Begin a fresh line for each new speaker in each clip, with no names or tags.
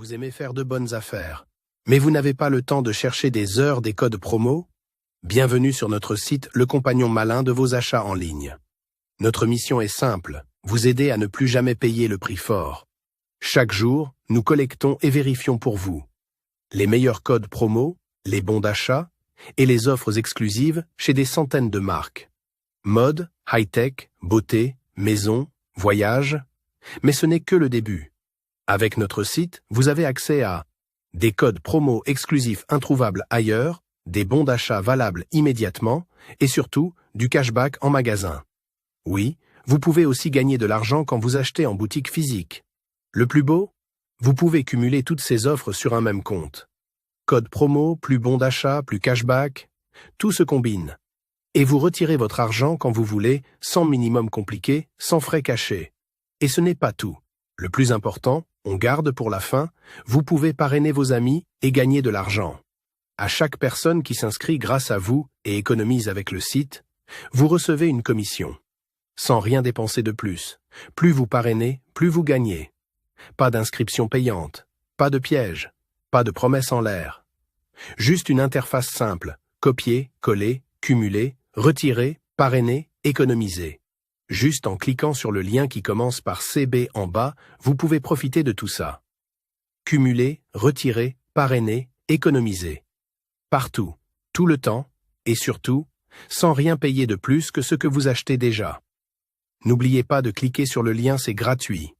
Vous aimez faire de bonnes affaires, mais vous n'avez pas le temps de chercher des heures des codes promo? Bienvenue sur notre site Le Compagnon Malin de vos achats en ligne. Notre mission est simple, vous aider à ne plus jamais payer le prix fort. Chaque jour, nous collectons et vérifions pour vous les meilleurs codes promo, les bons d'achat et les offres exclusives chez des centaines de marques. Mode, high-tech, beauté, maison, voyage. Mais ce n'est que le début. Avec notre site, vous avez accès à des codes promo exclusifs introuvables ailleurs, des bons d'achat valables immédiatement et surtout du cashback en magasin. Oui, vous pouvez aussi gagner de l'argent quand vous achetez en boutique physique. Le plus beau? Vous pouvez cumuler toutes ces offres sur un même compte. Code promo, plus bon d'achat, plus cashback, tout se combine. Et vous retirez votre argent quand vous voulez, sans minimum compliqué, sans frais cachés. Et ce n'est pas tout. Le plus important, on garde pour la fin, vous pouvez parrainer vos amis et gagner de l'argent. À chaque personne qui s'inscrit grâce à vous et économise avec le site, vous recevez une commission. Sans rien dépenser de plus. Plus vous parrainez, plus vous gagnez. Pas d'inscription payante, pas de piège, pas de promesses en l'air. Juste une interface simple, copier, coller, cumuler, retirer, parrainer, économiser. Juste en cliquant sur le lien qui commence par CB en bas, vous pouvez profiter de tout ça. Cumuler, retirer, parrainer, économiser. Partout, tout le temps, et surtout, sans rien payer de plus que ce que vous achetez déjà. N'oubliez pas de cliquer sur le lien, c'est gratuit.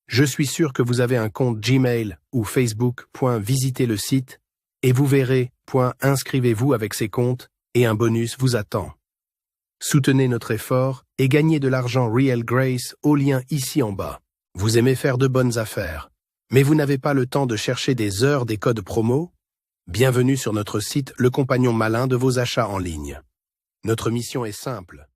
Je suis sûr que vous avez un compte Gmail ou Facebook. Visitez le site, et vous verrez. Inscrivez-vous avec ces comptes, et un bonus vous attend. Soutenez notre effort et gagnez de l'argent Real Grace au lien ici en bas. Vous aimez faire de bonnes affaires, mais vous n'avez pas le temps de chercher des heures des codes promo? Bienvenue sur notre site Le Compagnon Malin de vos achats en ligne. Notre mission est simple,